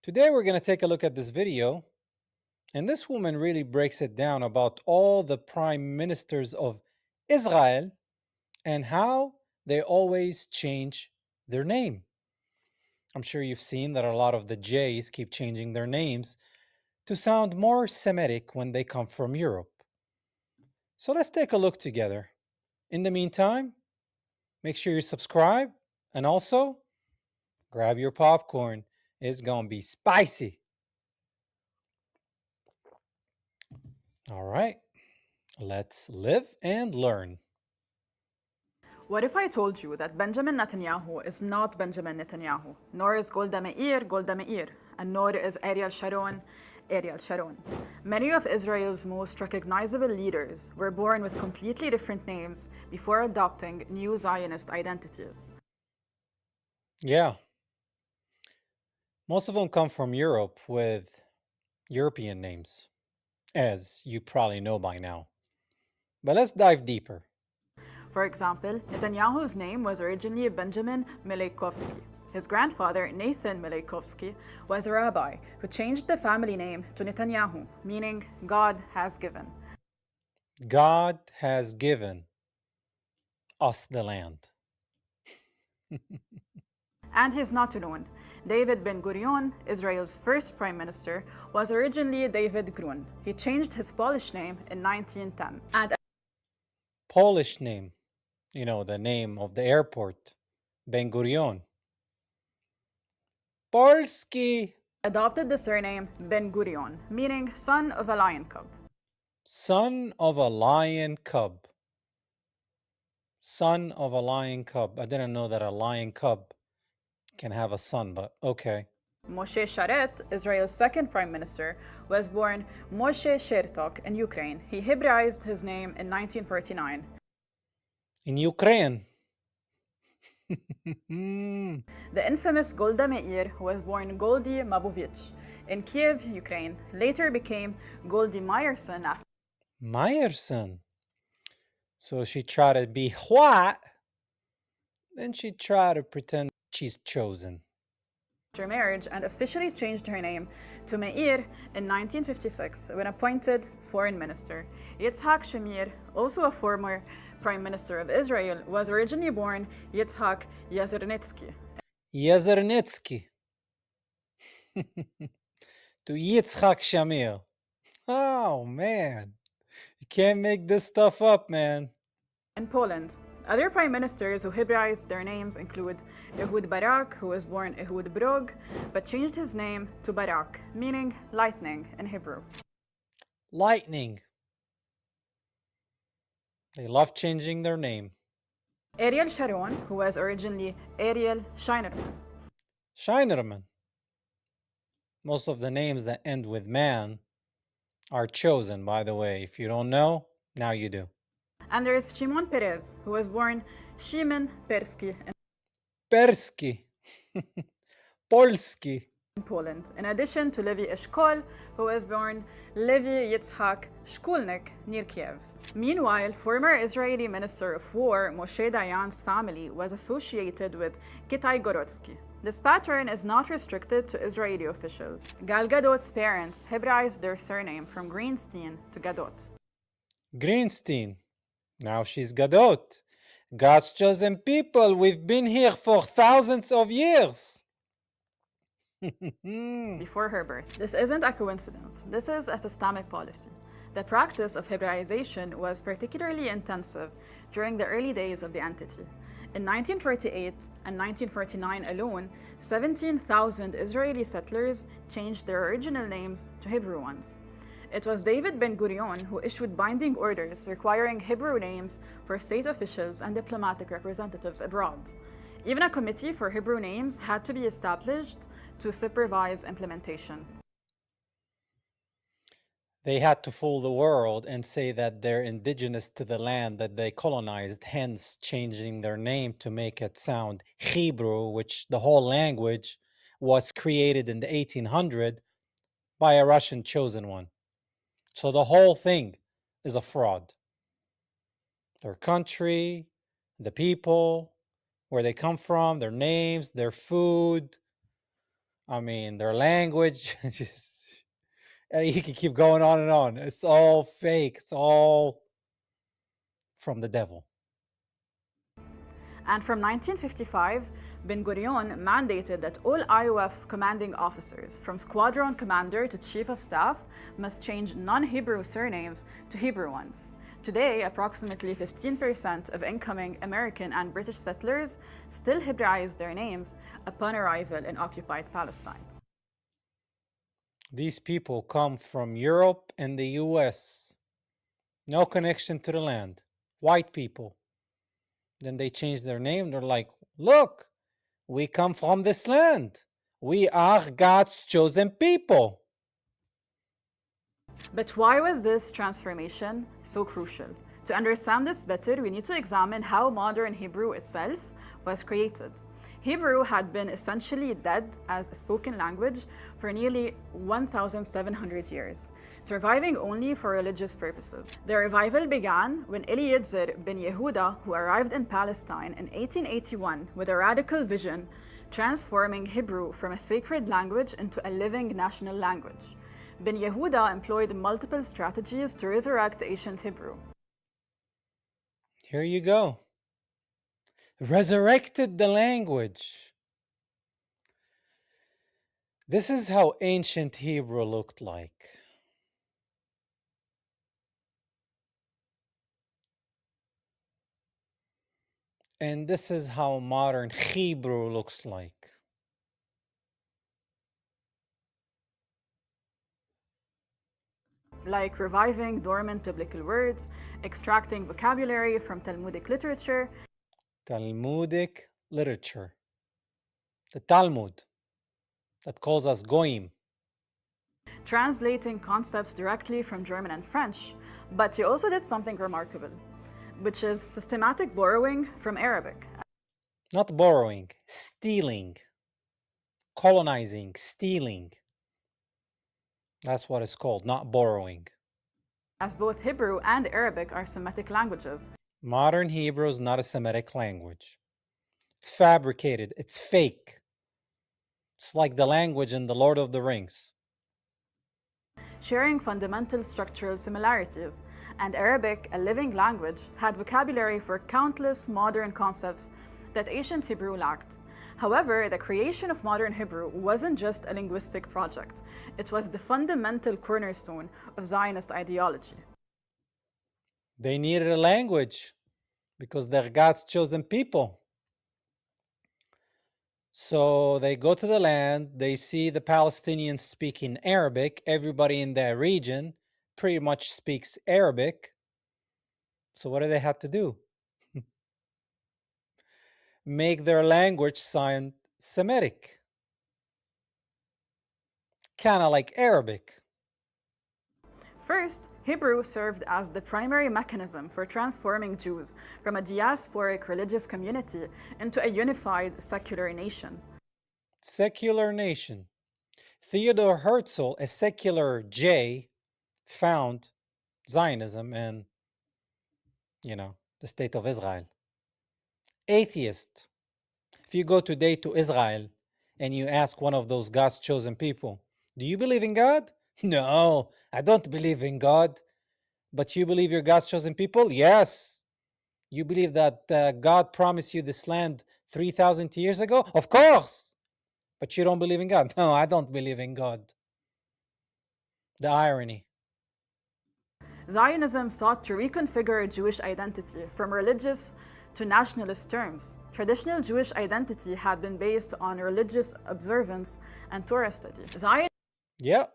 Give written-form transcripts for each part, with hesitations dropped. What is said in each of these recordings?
Today we're going to take a look at this video, and this woman really breaks it down about all the prime ministers of Israel and how they always change their name. I'm sure you've seen that a lot of the J's keep changing their names to sound more Semitic when they come from Europe. So let's take a look together. In the meantime, make sure you subscribe and also grab your popcorn. It's going to be spicy. All right, let's live and learn. What if I told you that Benjamin Netanyahu is not Benjamin Netanyahu, nor is Golda Meir, and nor is Ariel Sharon? Many of Israel's most recognizable leaders were born with completely different names before adopting new Zionist identities. Yeah. Most of them come from Europe with European names, as you probably know by now. But let's dive deeper. For example, Netanyahu's name was originally Benjamin Mileikovsky. His grandfather, Nathan Mileikovsky, was a rabbi who changed the family name to Netanyahu, meaning God has given. God has given us the land. And he's not alone. David Ben-Gurion, Israel's first prime minister, was originally David Grun. He changed his Polish name in 1910. And Polish name, the name of the airport, Ben-Gurion. Polski. adopted the surname Ben-Gurion, meaning son of a lion cub. Son of a lion cub. Son of a lion cub. I didn't know that a lion cub can have a son, but okay. Moshe Sharet, Israel's second prime minister, was born Moshe Shertok in Ukraine. He Hebraized his name in 1949. In Ukraine. The infamous Golda Meir, who was born Goldy Mabovich in Kiev, Ukraine, later became Goldy Meyerson after Meyerson. So she tried to be what? Then she tried to pretend she's chosen. marriage and officially changed her name to Meir in 1956 when appointed foreign minister. Yitzhak Shamir, also a former prime minister of Israel, was originally born Yitzhak Yazernitsky. Yazernitsky. To Yitzhak Shamir. Oh, man. You can't make this stuff up, man. In Poland, other prime ministers who Hebraized their names include Ehud Barak, who was born Ehud Brog, but changed his name to Barak, meaning lightning in Hebrew. Lightning. They love changing their name. Ariel Sharon, who was originally Ariel Scheinerman. Scheinerman. Most of the names that end with man are chosen, by the way. If you don't know, now you do. And there is Shimon Peres, who was born Shimon Persky Persky. Polski. in Poland, in addition to Levi Eshkol, who was born Levi Yitzhak Shkulnik near Kiev. Meanwhile, former Israeli Minister of War Moshe Dayan's family was associated with Kitai Gorodsky. This pattern is not restricted to Israeli officials. Gal Gadot's parents Hebraized their surname from Greenstein to Gadot. Greenstein. Now she's Gadot. God's chosen people. We've been here for thousands of years. Before her birth. This isn't a coincidence. This is a systemic policy. The practice of Hebraization was particularly intensive during the early days of the entity. In 1948 and 1949 alone, 17,000 Israeli settlers changed their original names to Hebrew ones. It was David Ben-Gurion who issued binding orders requiring Hebrew names for state officials and diplomatic representatives abroad. Even a committee for Hebrew names had to be established to supervise implementation. They had to fool the world and say that they're indigenous to the land that they colonized, hence changing their name to make it sound Hebrew, which the whole language was created in the 1800s by a Russian chosen one. So the whole thing is a fraud. Their country, the people, where they come from, their names, their food, I mean, their language, just you can keep going on and on. It's all fake. It's all from the devil. And from 1955, Ben-Gurion mandated that all IOF commanding officers, from squadron commander to chief of staff, must change non-Hebrew surnames to Hebrew ones. Today, approximately 15% of incoming American and British settlers still Hebraize their names upon arrival in occupied Palestine. These people come from Europe and the US. No connection to the land. White people. Then they change their name. They're like, look, we come from this land. We are God's chosen people. But why was this transformation so crucial? To understand this better, we need to examine how modern Hebrew itself was created. Hebrew had been essentially dead as a spoken language for nearly 1,700 years, surviving only for religious purposes. The revival began when Eliezer ben Yehuda, who arrived in Palestine in 1881 with a radical vision, transforming Hebrew from a sacred language into a living national language. Ben Yehuda employed multiple strategies to resurrect ancient Hebrew. Here you go. Resurrected the language. This is how ancient Hebrew looked like. And this is how modern Hebrew looks like. Like reviving dormant biblical words, extracting vocabulary from Talmudic literature, Talmudic literature. The Talmud that calls us Goyim. translating concepts directly from German and French. But he also did something remarkable, which is systematic borrowing from Arabic. Not borrowing, stealing. Colonizing, stealing. That's what it's called, not borrowing. As both Hebrew and Arabic are Semitic languages. Modern Hebrew is not a Semitic language. It's fabricated, it's fake. It's like the language in The Lord of the Rings. Sharing fundamental structural similarities, and Arabic, a living language, had vocabulary for countless modern concepts that ancient Hebrew lacked. However, the creation of modern Hebrew wasn't just a linguistic project. It was the fundamental cornerstone of Zionist ideology. They needed a language because they're God's chosen people. So they go to the land, they see the Palestinians speaking Arabic. Everybody in that region pretty much speaks Arabic. So what do they have to do? Make their language sound Semitic. Kind of like Arabic. First, Hebrew served as the primary mechanism for transforming Jews from a diasporic religious community into a unified secular nation. Secular nation. Theodor Herzl, a secular J, found Zionism and, the state of Israel. Atheist. If you go today to Israel and you ask one of those God's chosen people, do you believe in God? No, I don't believe in God. But you believe you're God's chosen people? Yes. You believe that God promised you this land 3,000 years ago? Of course. But you don't believe in God? No, I don't believe in God. The irony. Zionism sought to reconfigure Jewish identity from religious to nationalist terms. Traditional Jewish identity had been based on religious observance and Torah study. Yeah.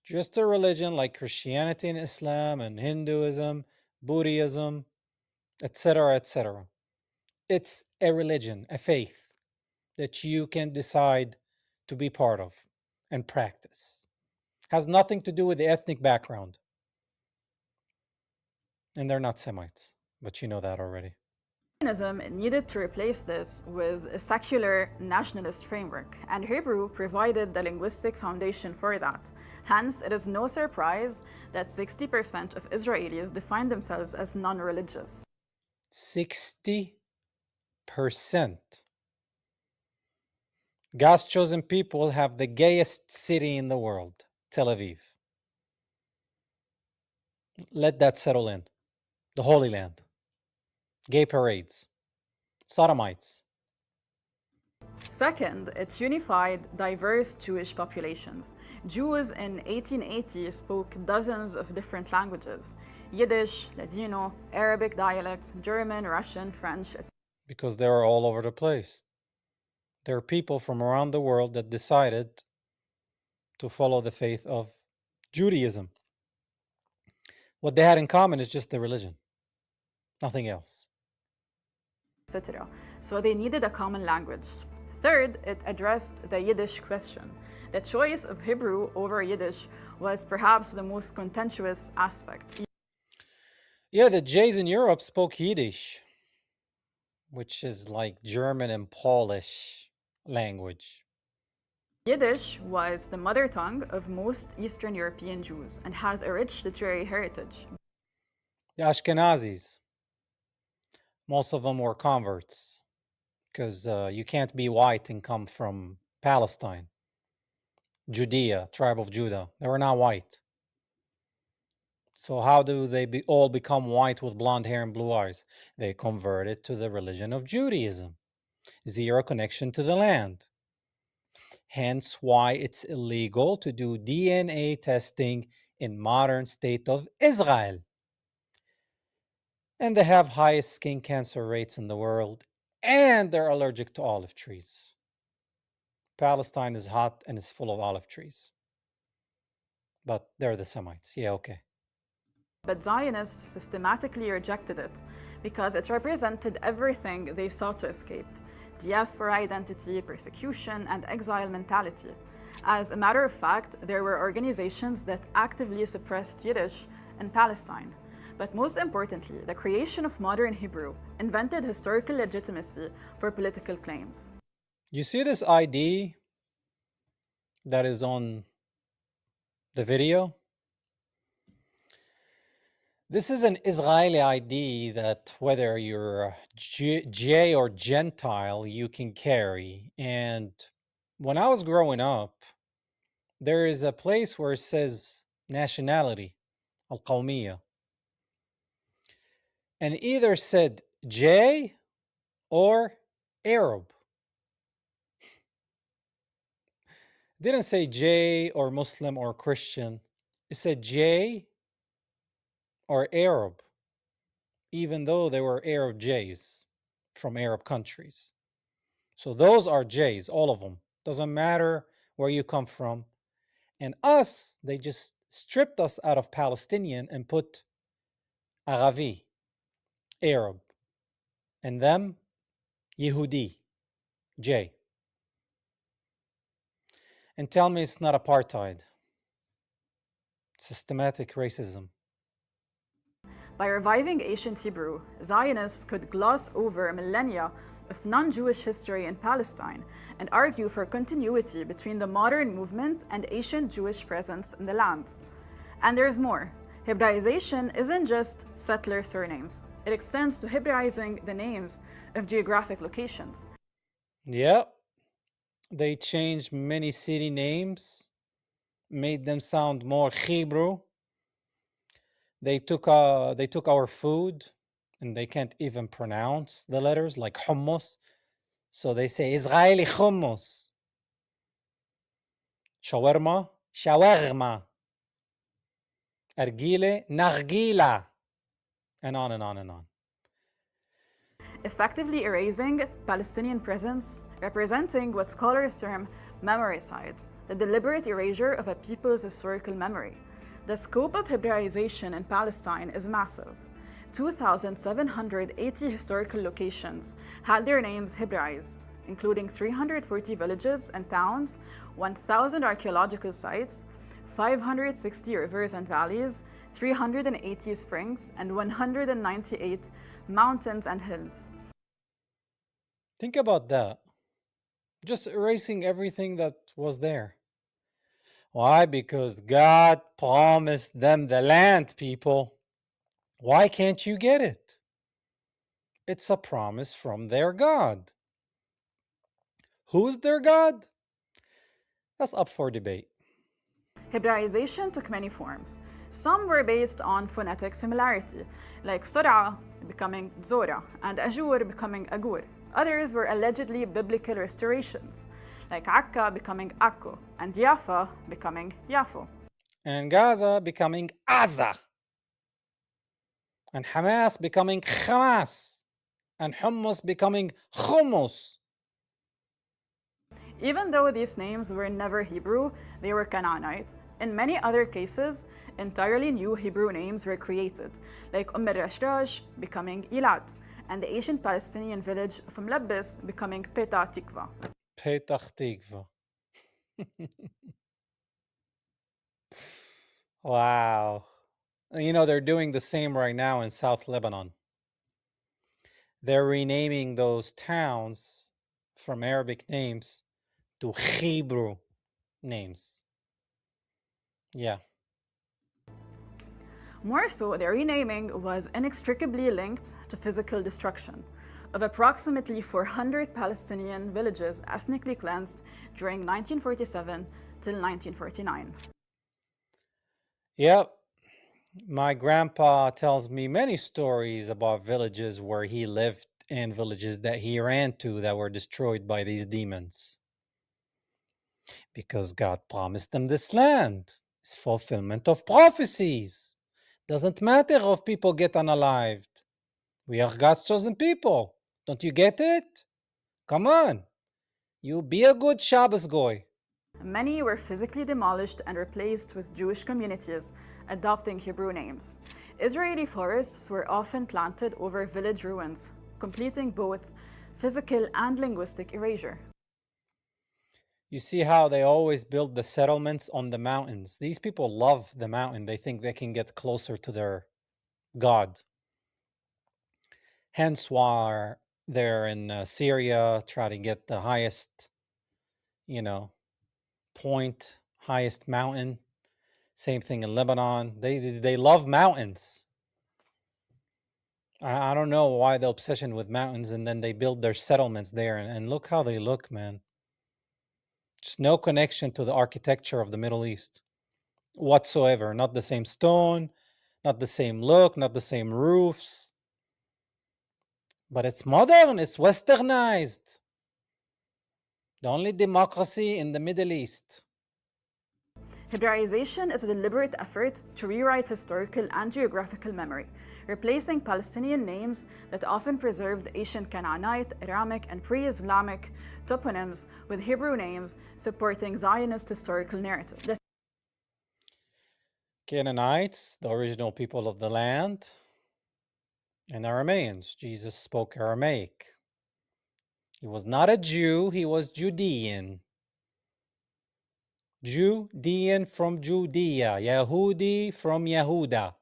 Just a religion like Christianity and Islam and Hinduism, Buddhism, etc., etc. It's a religion, a faith that you can decide to be part of and practice. Has nothing to do with the ethnic background. And they're not Semites, but you know that already. Zionism needed to replace this with a secular nationalist framework, and Hebrew provided the linguistic foundation for that. Hence, it is no surprise that 60% of Israelis define themselves as non-religious. 60%. God's chosen people have the gayest city in the world, Tel Aviv. Let that settle in. The Holy Land. Gay parades. Sodomites. Second, it unified diverse Jewish populations. Jews in 1880 spoke dozens of different languages: Yiddish, Ladino, Arabic dialects, German, Russian, French, etc. Because they were all over the place. There are people from around the world that decided to follow the faith of Judaism. What they had in common is just the religion, nothing else. So they needed a common language. Third, it addressed the Yiddish question. The choice of Hebrew over Yiddish was perhaps the most contentious aspect. Yeah, the Jays in Europe spoke Yiddish, which is like German and Polish language. Yiddish was the mother tongue of most Eastern European Jews and has a rich literary heritage. The Ashkenazis, most of them were converts because you can't be white and come from Palestine, Judea, tribe of Judah. They were not white. So how do they all become white with blonde hair and blue eyes? They converted to the religion of Judaism. Zero connection to the land. Hence why it's illegal to do DNA testing in modern state of Israel. And they have highest skin cancer rates in the world, and they're allergic to olive trees. Palestine is hot and is full of olive trees. But they're the Semites. Yeah, okay. But Zionists systematically rejected it because it represented everything they sought to escape: diaspora identity, persecution, and exile mentality. As a matter of fact, there were organizations that actively suppressed Yiddish in Palestine. But most importantly, the creation of modern Hebrew invented historical legitimacy for political claims. You see this ID that is on the video? This is an Israeli ID that whether you're J or Gentile, you can carry. And when I was growing up, there is a place where it says nationality, al-Qawmiya. And either said J or Arab. It didn't say J or Muslim or Christian. It said J or Arab, even though they were Arab J's from Arab countries. So those are J's, all of them. Doesn't matter where you come from. And us, they just stripped us out of Palestinian and put Arabi, Arab, and them, Yehudi, J. And tell me it's not apartheid. Systematic racism. By reviving ancient Hebrew, Zionists could gloss over millennia of non-Jewish history in Palestine and argue for continuity between the modern movement and ancient Jewish presence in the land. And there's more. Hebraization isn't just settler surnames. It extends to Hebraizing the names of geographic locations. Yep. They changed many city names, made them sound more Hebrew. They took our food and they can't even pronounce the letters, like hummus. So they say Israeli hummus. Shawarma, shawarma. Argile, nargila. And on and on and on. Effectively erasing Palestinian presence, representing what scholars term memoricide, the deliberate erasure of a people's historical memory. The scope of Hebraization in Palestine is massive. 2,780 historical locations had their names Hebraized, including 340 villages and towns, 1,000 archaeological sites, 560 rivers and valleys, 380 springs, and 198 mountains and hills. Think about that. Just erasing everything that was there. Why? Because God promised them the land, people. Why can't you get it? It's a promise from their God. Who's their God? That's up for debate. Hebraization took many forms. Some were based on phonetic similarity, like Sur'a becoming Zora and Ajur becoming Agur. Others were allegedly biblical restorations, like Akka becoming Akko and Yafa becoming Yafo. And Gaza becoming Aza. And Hamas becoming Hamas. And Hummus becoming Hummus. Even though these names were never Hebrew, they were Canaanite. In many other cases, entirely new Hebrew names were created, like al-Rashrash becoming Elad, and the ancient Palestinian village of Mlabbis becoming Petah Tikva. Petah Tikva. Wow. You know, they're doing the same right now in South Lebanon. They're renaming those towns from Arabic names to Hebrew names. Yeah. More so, their renaming was inextricably linked to physical destruction of approximately 400 Palestinian villages ethnically cleansed during 1947 till 1949. Yep. My grandpa tells me many stories about villages where he lived and villages that he ran to that were destroyed by these demons. Because God promised them this land. It's fulfillment of prophecies. Doesn't matter if people get unalived. We are God's chosen people. Don't you get it? Come on. You be a good Shabbos goy. Many were physically demolished and replaced with Jewish communities, adopting Hebrew names. Israeli forests were often planted over village ruins, completing both physical and linguistic erasure. You see how they always build the settlements on the mountains. These people love the mountain. They think they can get closer to their God. Hence why they're in Syria, try to get the highest, point, highest mountain. Same thing in Lebanon. They love mountains. I don't know why the obsession with mountains, and then they build their settlements there, and look how they look, man. Just no connection to the architecture of the Middle East whatsoever. Not the same stone, not the same look, not the same roofs. But it's modern, it's westernized. The only democracy in the Middle East. Hebraization is a deliberate effort to rewrite historical and geographical memory, replacing Palestinian names that often preserved ancient Canaanite, Aramic, and pre-Islamic toponyms with Hebrew names supporting Zionist historical narrative. The Canaanites, the original people of the land, and Arameans. Jesus spoke Aramaic. He was not a Jew, he was Judean. Judean from Judea, Yehudi from Yehuda.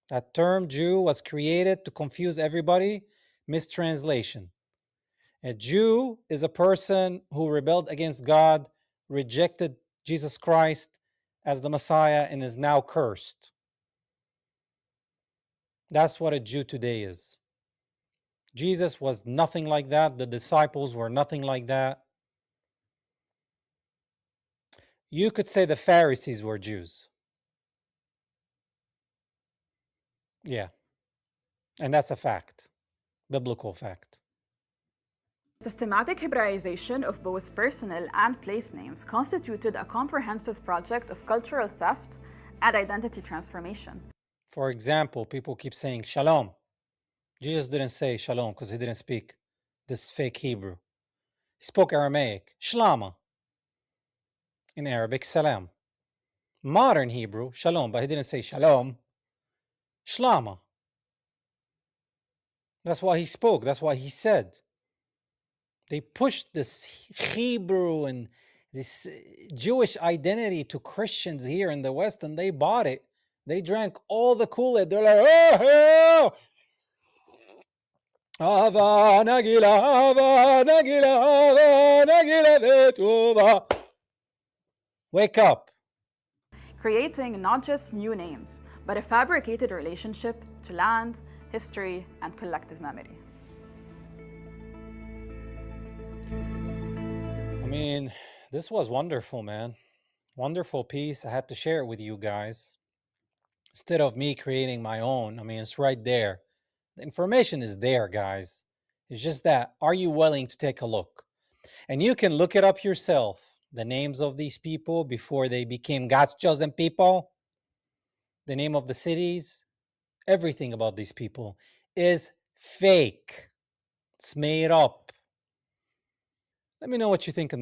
That term Jew was created to confuse everybody, mistranslation. A Jew is a person who rebelled against God, rejected Jesus Christ as the Messiah, and is now cursed. That's what a Jew today is. Jesus was nothing like that. The disciples were nothing like that. You could say the Pharisees were Jews. Yeah. And that's a fact, biblical fact. systematic Hebraization of both personal and place names constituted a comprehensive project of cultural theft and identity transformation. For example, people keep saying shalom. Jesus didn't say shalom because he didn't speak this fake Hebrew. He spoke Aramaic, shlama. In Arabic, salam. Modern Hebrew, shalom, but he didn't say shalom. Shlama. That's why he spoke. That's why he said. They pushed this Hebrew and this Jewish identity to Christians here in the West, and they bought it. They drank all the Kool-Aid. They're like, oh, Ava Nagila, Ava Nagila, Ava Nagila Vetuva. Wake up. Creating not just new names, but a fabricated relationship to land, history, and collective memory. mean, this was wonderful, man. Wonderful piece. I had to share it with you guys. Instead of me creating my own, I mean, it's right there. The information is there, guys. It's just that, are you willing to take a look? And you can look it up yourself. The names of these people before they became God's chosen people, the name of the cities, everything about these people is fake. It's made up. Let me know what you think in the